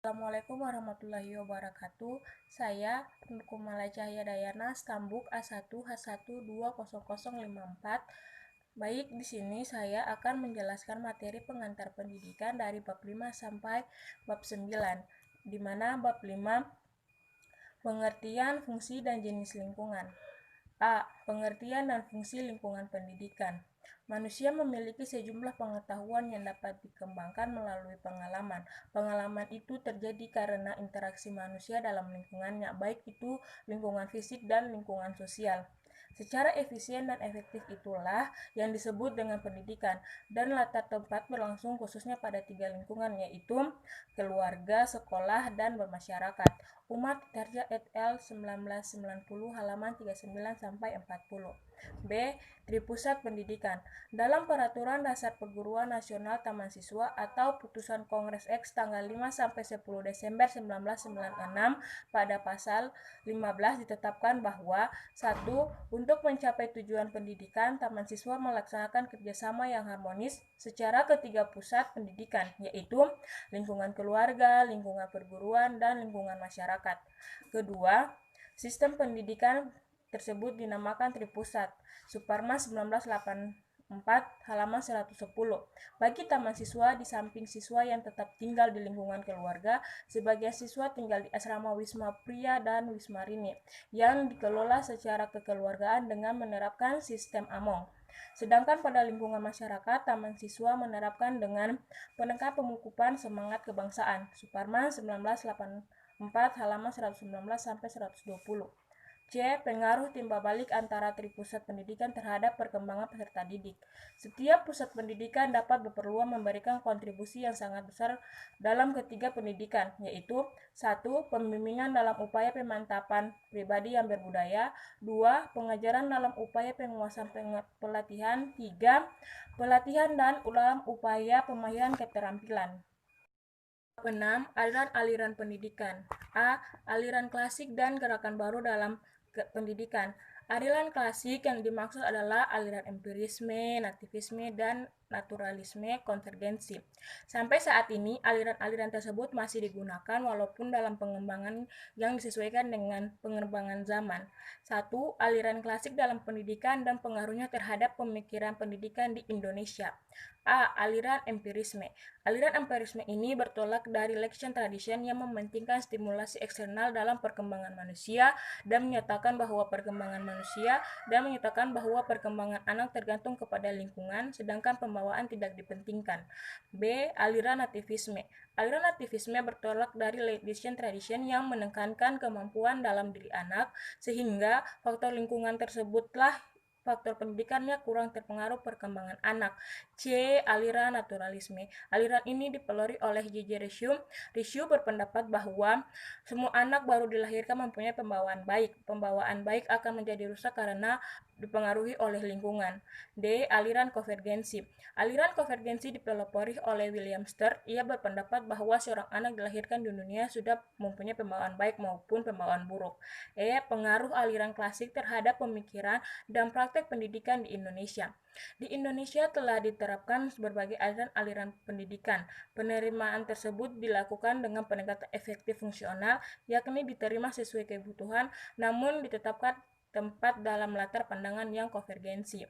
Assalamualaikum warahmatullahi wabarakatuh. Saya Kumala Cahya Dayana, Stambuk A1H1200054. Baik, di sini saya akan menjelaskan materi pengantar pendidikan dari bab 5 sampai bab 9, di mana bab 5 pengertian, fungsi, dan jenis lingkungan. A. Pengertian dan fungsi lingkungan pendidikan. Manusia memiliki sejumlah pengetahuan yang dapat dikembangkan melalui pengalaman. Pengalaman itu terjadi karena interaksi manusia dalam lingkungannya, baik itu lingkungan fisik dan lingkungan sosial. Secara efisien dan efektif itulah yang disebut dengan pendidikan, dan latar tempat berlangsung khususnya pada 3 lingkungan, yaitu keluarga, sekolah, dan bermasyarakat. Umar Darja et al. 1990 halaman 39-40. B. Tripusat Pendidikan. Dalam Peraturan Dasar Perguruan Nasional Taman Siswa atau Putusan Kongres X tanggal 5-10 Desember 1996 pada pasal 15 ditetapkan bahwa 1. Untuk mencapai tujuan pendidikan, taman siswa melaksanakan kerjasama yang harmonis secara ketiga pusat pendidikan, yaitu lingkungan keluarga, lingkungan perguruan, dan lingkungan masyarakat. Kedua, sistem pendidikan tersebut dinamakan Tripusat. Suparman 1984 halaman 110. Bagi taman siswa, di samping siswa yang tetap tinggal di lingkungan keluarga, sebagian siswa tinggal di asrama Wisma Pria dan Wisma Rini yang dikelola secara kekeluargaan dengan menerapkan sistem AMONG. Sedangkan pada lingkungan masyarakat, taman siswa menerapkan dengan penekan pemukupan semangat kebangsaan. Suparman 1984 halaman 119-120. C. Pengaruh timba balik antara tripusat pendidikan terhadap perkembangan peserta didik. Setiap pusat pendidikan dapat berpeluang memberikan kontribusi yang sangat besar dalam ketiga pendidikan, yaitu 1. Pembimbingan dalam upaya pemantapan pribadi yang berbudaya. 2. Pengajaran dalam upaya penguasaan pelatihan. 3. Pelatihan dan dalam upaya pemahiran keterampilan. 6. Aliran-aliran pendidikan. A. Aliran klasik dan gerakan baru dalam pendidikan. Aliran klasik yang dimaksud adalah aliran empirisme, nativisme, dan naturalisme konvergensi. Sampai saat ini, aliran-aliran tersebut masih digunakan walaupun dalam pengembangan yang disesuaikan dengan pengembangan zaman. 1. Aliran klasik dalam pendidikan dan pengaruhnya terhadap pemikiran pendidikan di Indonesia. A. Aliran empirisme. Aliran empirisme ini bertolak dari Lexian Tradition yang mementingkan stimulasi eksternal dalam perkembangan manusia dan menyatakan bahwa perkembangan anak tergantung kepada lingkungan, sedangkan pembawaan tidak dipentingkan. B. Aliran nativisme. Aliran nativisme bertolak dari Lexian Tradition yang menekankan kemampuan dalam diri anak, sehingga faktor lingkungan tersebutlah faktor pendidikannya kurang terpengaruh perkembangan anak. C. Aliran naturalisme. Aliran ini dipelopori oleh J.J. Riccio berpendapat bahwa semua anak baru dilahirkan mempunyai pembawaan baik. Pembawaan baik akan menjadi rusak karena dipengaruhi oleh lingkungan. D. Aliran konvergensi. Aliran konvergensi dipelopori oleh William Sturt. Ia berpendapat bahwa seorang anak dilahirkan di dunia sudah mempunyai pembawaan baik maupun pembawaan buruk. E. Pengaruh aliran klasik terhadap pemikiran dan praktek pendidikan di Indonesia. Di Indonesia telah diterapkan berbagai aliran-aliran pendidikan. Penerimaan tersebut dilakukan dengan pendekatan efektif fungsional, yakni diterima sesuai kebutuhan, namun ditetapkan tempat dalam latar pandangan yang konvergensi.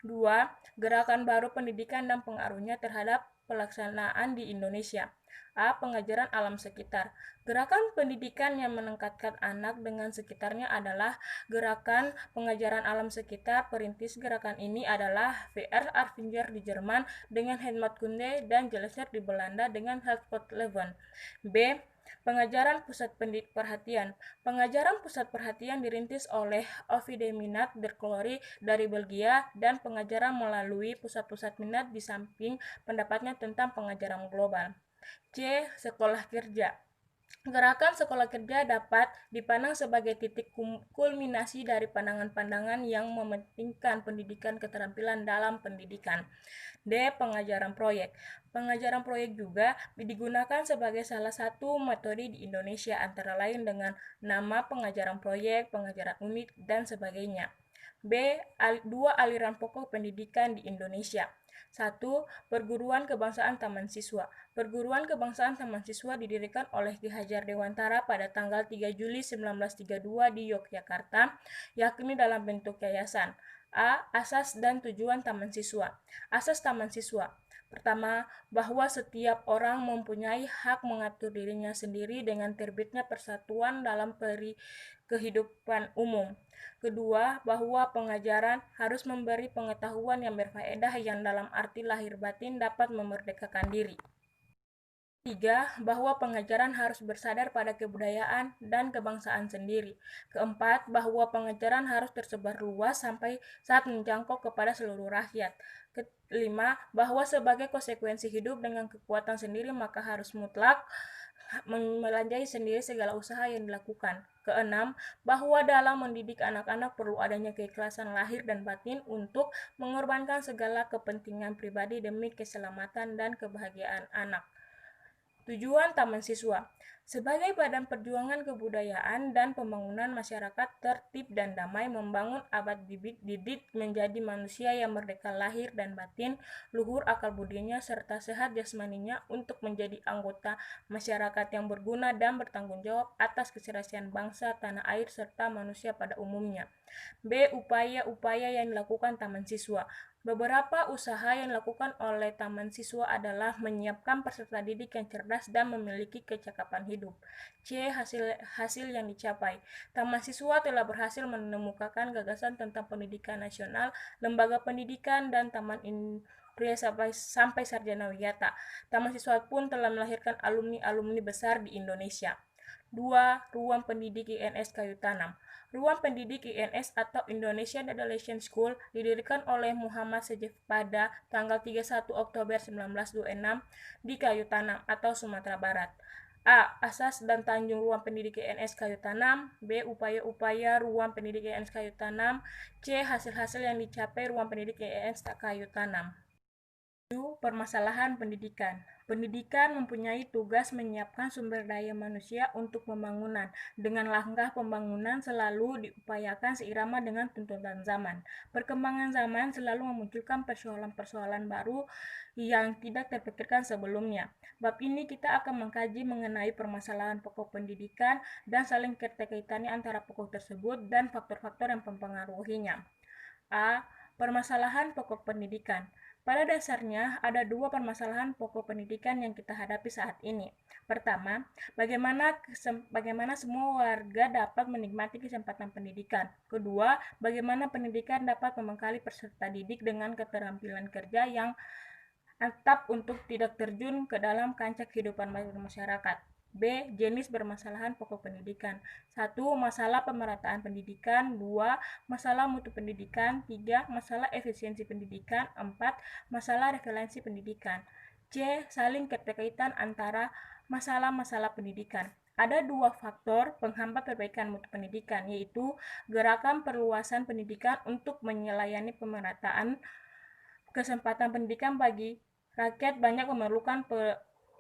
2. Gerakan baru pendidikan dan pengaruhnya terhadap pelaksanaan di Indonesia. A. Pengajaran alam sekitar. Gerakan pendidikan yang meningkatkan anak dengan sekitarnya adalah gerakan pengajaran alam sekitar. Perintis gerakan ini adalah V.R. Arvinger di Jerman dengan Helmut Kunde dan Gelsler di Belanda dengan Helmut Leven. B. Pengajaran pusat perhatian. Pengajaran pusat perhatian dirintis oleh Ovide Minat Derklory dari Belgia, dan pengajaran melalui pusat-pusat minat di samping pendapatnya tentang pengajaran global. C. Sekolah kerja. Gerakan sekolah kerja dapat dipandang sebagai titik kulminasi dari pandangan-pandangan yang mementingkan pendidikan keterampilan dalam pendidikan. D. Pengajaran proyek. Pengajaran proyek juga digunakan sebagai salah satu metode di Indonesia, antara lain dengan nama pengajaran proyek, pengajaran unit, dan sebagainya. B. 2 aliran pokok pendidikan di Indonesia. 1. Perguruan Kebangsaan Taman Siswa. Perguruan Kebangsaan Taman Siswa didirikan oleh Ki Hajar Dewantara pada tanggal 3 Juli 1932 di Yogyakarta, yakni dalam bentuk yayasan. A. Asas dan tujuan Taman Siswa. Asas Taman Siswa. Pertama, bahwa setiap orang mempunyai hak mengatur dirinya sendiri dengan terbitnya persatuan dalam kehidupan umum. Kedua, bahwa pengajaran harus memberi pengetahuan yang berfaedah yang dalam arti lahir batin dapat memerdekakan diri. 3. Bahwa pengajaran harus bersandar pada kebudayaan dan kebangsaan sendiri. Keempat, bahwa pengajaran harus tersebar luas sampai saat menjangkau kepada seluruh rakyat. Kelima, bahwa sebagai konsekuensi hidup dengan kekuatan sendiri maka harus mutlak melanjai sendiri segala usaha yang dilakukan. Keenam, bahwa dalam mendidik anak-anak perlu adanya keikhlasan lahir dan batin untuk mengorbankan segala kepentingan pribadi demi keselamatan dan kebahagiaan anak. Tujuan Taman Siswa sebagai badan perjuangan kebudayaan dan pembangunan masyarakat tertib dan damai, membangun abad bibit didik menjadi manusia yang merdeka lahir dan batin, luhur akal budinya, serta sehat jasmaninya untuk menjadi anggota masyarakat yang berguna dan bertanggung jawab atas keserasian bangsa, tanah air, serta manusia pada umumnya. B. Upaya-upaya yang dilakukan Taman Siswa. Beberapa usaha yang dilakukan oleh Taman Siswa adalah menyiapkan peserta didik yang cerdas dan memiliki kecakapan hidup. C. Hasil yang dicapai. Taman Siswa telah berhasil menemukan gagasan tentang pendidikan nasional, lembaga pendidikan, dan taman pria sampai sarjana wiyata. Taman Siswa pun telah melahirkan alumni-alumni besar di Indonesia. 2. Ruang Pendidik INS Kayu Tanam. Ruang Pendidik INS atau Indonesian Adolescent School didirikan oleh Muhammad Sejef pada tanggal 31 Oktober 1926 di Kayu Tanam atau Sumatera Barat. A. Asas dan Tanjung Ruang Pendidik INS Kayu Tanam. B. Upaya-upaya Ruang Pendidik INS Kayu Tanam. C. Hasil-hasil yang dicapai Ruang Pendidik INS Kayu Tanam. Permasalahan pendidikan. Pendidikan mempunyai tugas menyiapkan sumber daya manusia untuk pembangunan. Dengan langkah pembangunan selalu diupayakan seirama dengan tuntutan zaman. Perkembangan zaman selalu memunculkan persoalan-persoalan baru yang tidak terpikirkan sebelumnya. Bab ini kita akan mengkaji mengenai permasalahan pokok pendidikan dan saling keterkaitannya antara pokok tersebut dan faktor-faktor yang mempengaruhinya. A. Permasalahan pokok pendidikan. Pada dasarnya, ada dua permasalahan pokok pendidikan yang kita hadapi saat ini. Pertama, bagaimana semua warga dapat menikmati kesempatan pendidikan. Kedua, bagaimana pendidikan dapat membekali peserta didik dengan keterampilan kerja yang mantap untuk tidak terjun ke dalam kancah kehidupan masyarakat. B. Jenis permasalahan pokok pendidikan. 1. Masalah pemerataan pendidikan. 2. Masalah mutu pendidikan. 3. Masalah efisiensi pendidikan. 4. Masalah referensi pendidikan. C. Saling keterkaitan antara masalah-masalah pendidikan. Ada dua faktor penghambat perbaikan mutu pendidikan, yaitu gerakan perluasan pendidikan untuk melayani pemerataan kesempatan pendidikan bagi rakyat banyak memerlukan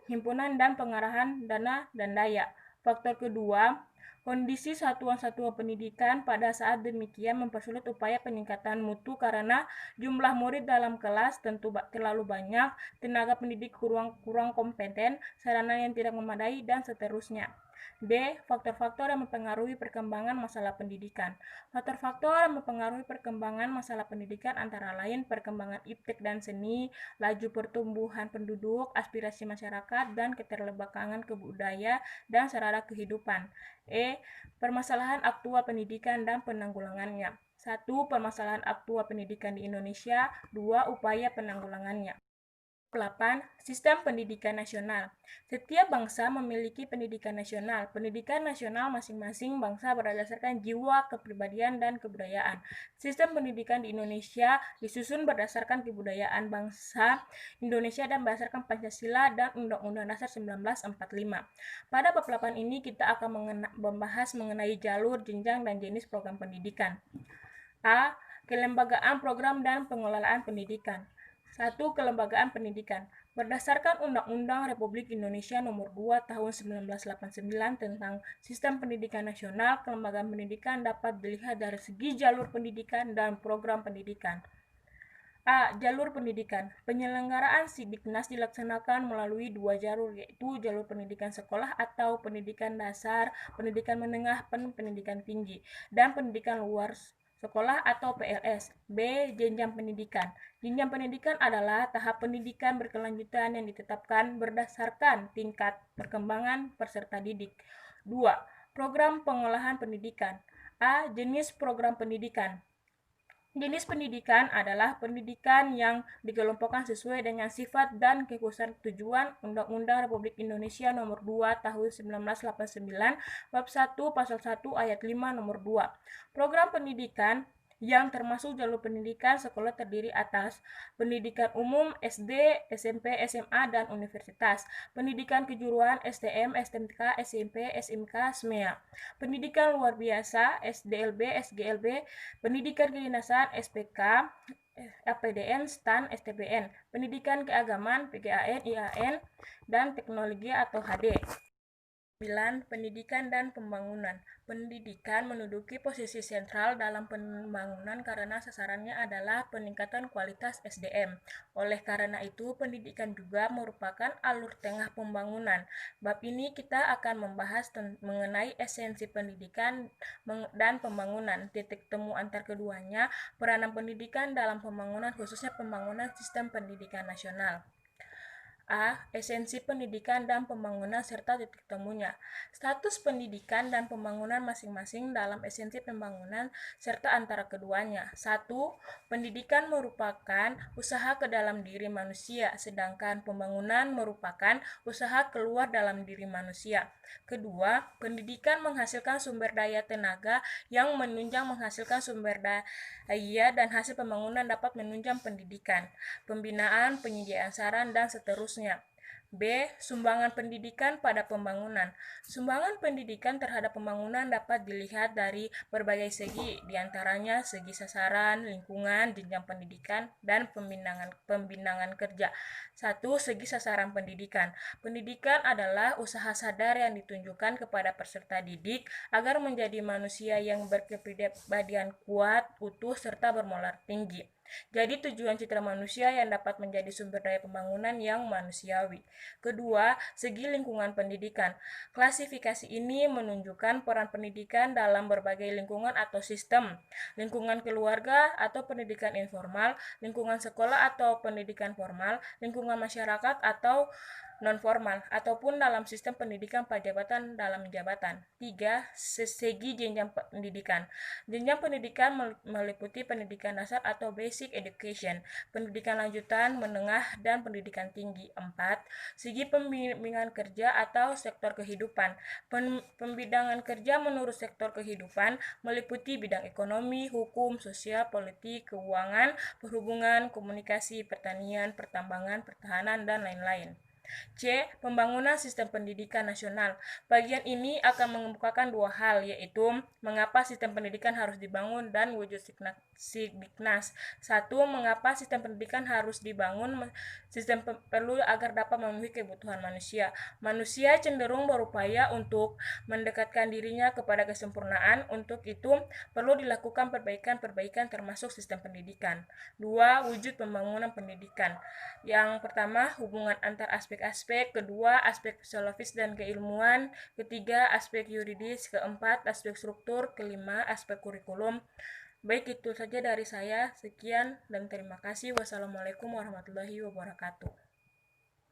himpunan dan pengarahan dana dan daya. Faktor kedua, kondisi satuan-satuan pendidikan pada saat demikian mempersulit upaya peningkatan mutu karena jumlah murid dalam kelas tentu terlalu banyak, tenaga pendidik kurang kompeten, sarana yang tidak memadai, dan seterusnya. D. Faktor-faktor yang mempengaruhi perkembangan masalah pendidikan. Faktor-faktor yang mempengaruhi perkembangan masalah pendidikan antara lain perkembangan iptek dan seni, laju pertumbuhan penduduk, aspirasi masyarakat, dan keterlibatan kebudayaan dan sarana kehidupan. E. Permasalahan aktual pendidikan dan penanggulangannya. 1. Permasalahan aktual pendidikan di Indonesia. 2. Upaya penanggulangannya. 8. Sistem pendidikan nasional. Setiap bangsa memiliki pendidikan nasional. Pendidikan nasional masing-masing bangsa berdasarkan jiwa, kepribadian, dan kebudayaan. Sistem pendidikan di Indonesia disusun berdasarkan kebudayaan bangsa Indonesia dan berdasarkan Pancasila dan Undang-Undang Dasar 1945. Pada bab 8 ini kita akan membahas mengenai jalur, jenjang, dan jenis program pendidikan. A. Kelembagaan program dan pengelolaan pendidikan. 1. Kelembagaan pendidikan. Berdasarkan Undang-Undang Republik Indonesia Nomor 2 Tahun 1989 tentang Sistem Pendidikan Nasional, kelembagaan pendidikan dapat dilihat dari segi jalur pendidikan dan program pendidikan. A. Jalur pendidikan. Penyelenggaraan Sidiknas dilaksanakan melalui dua jalur, yaitu jalur pendidikan sekolah atau pendidikan dasar, pendidikan menengah, pendidikan tinggi, dan pendidikan luar sekolah atau PLS. B. Jenjang pendidikan. Jenjang pendidikan adalah tahap pendidikan berkelanjutan yang ditetapkan berdasarkan tingkat perkembangan peserta didik. 2. Program pengolahan pendidikan. A. Jenis program pendidikan. Jenis pendidikan adalah pendidikan yang dikelompokkan sesuai dengan sifat dan kekhususan tujuan Undang-Undang Republik Indonesia Nomor 2 Tahun 1989, Bab 1 Pasal 1 Ayat 5 Nomor 2. Program pendidikan yang termasuk jalur pendidikan sekolah terdiri atas pendidikan umum SD, SMP, SMA, dan universitas, pendidikan kejuruan STM, STMK, SMP, SMK, SMEA, pendidikan luar biasa SDLB, SGLB, pendidikan kedinasan SPK, APDN, STAN, STBN, pendidikan keagamaan PGAN, IAN, dan teknologi atau HD. 9. Pendidikan dan pembangunan. Pendidikan menduduki posisi sentral dalam pembangunan karena sasarannya adalah peningkatan kualitas SDM. Oleh karena itu, pendidikan juga merupakan alur tengah pembangunan. Bab ini kita akan membahas mengenai esensi pendidikan dan pembangunan, titik temu antar keduanya, peranan pendidikan dalam pembangunan khususnya pembangunan sistem pendidikan nasional. A. Esensi pendidikan dan pembangunan serta titik temunya. Status pendidikan dan pembangunan masing-masing dalam esensi pembangunan serta antara keduanya. 1. Pendidikan merupakan usaha ke dalam diri manusia, sedangkan pembangunan merupakan usaha keluar dalam diri manusia. Kedua, pendidikan menghasilkan sumber daya tenaga yang menunjang menghasilkan sumber daya dan hasil pembangunan dapat menunjang pendidikan, pembinaan, penyediaan saran, dan seterusnya. B. Sumbangan pendidikan pada pembangunan. Sumbangan pendidikan terhadap pembangunan dapat dilihat dari berbagai segi, diantaranya segi sasaran, lingkungan, jenjang pendidikan, dan pembinaan kerja. 1. Segi sasaran pendidikan. Pendidikan adalah usaha sadar yang ditunjukkan kepada peserta didik agar menjadi manusia yang berkepribadian kuat, utuh, serta bermoral tinggi. Jadi tujuan citra manusia yang dapat menjadi sumber daya pembangunan yang manusiawi. Kedua, segi lingkungan pendidikan. Klasifikasi ini menunjukkan peran pendidikan dalam berbagai lingkungan atau sistem. Lingkungan keluarga atau pendidikan informal, lingkungan sekolah atau pendidikan formal, lingkungan masyarakat atau non-formal, ataupun dalam sistem pendidikan pajabatan dalam jabatan. 3. Segi jenjang pendidikan. Jenjang pendidikan meliputi pendidikan dasar atau basic education, pendidikan lanjutan, menengah, dan pendidikan tinggi. 4. Segi pembimbingan kerja atau sektor kehidupan. Pembidangan kerja menurut sektor kehidupan meliputi bidang ekonomi, hukum, sosial, politik, keuangan, perhubungan, komunikasi, pertanian, pertambangan, pertahanan, dan lain-lain. C. Pembangunan sistem pendidikan nasional. Bagian ini akan mengemukakan dua hal, yaitu mengapa sistem pendidikan harus dibangun dan wujud Sidiknas. 1. Mengapa sistem pendidikan harus dibangun? Sistem perlu agar dapat memenuhi kebutuhan manusia. Manusia cenderung berupaya untuk mendekatkan dirinya kepada kesempurnaan. Untuk itu, perlu dilakukan perbaikan-perbaikan termasuk sistem pendidikan. 2. Wujud pembangunan pendidikan. Yang pertama, hubungan antar aspek-aspek. Kedua, aspek sosiologis dan keilmuan. Ketiga, aspek yuridis. Keempat, aspek struktur. Kelima, aspek kurikulum. Baik, itu saja dari saya. Sekian dan terima kasih. Wassalamualaikum warahmatullahi wabarakatuh.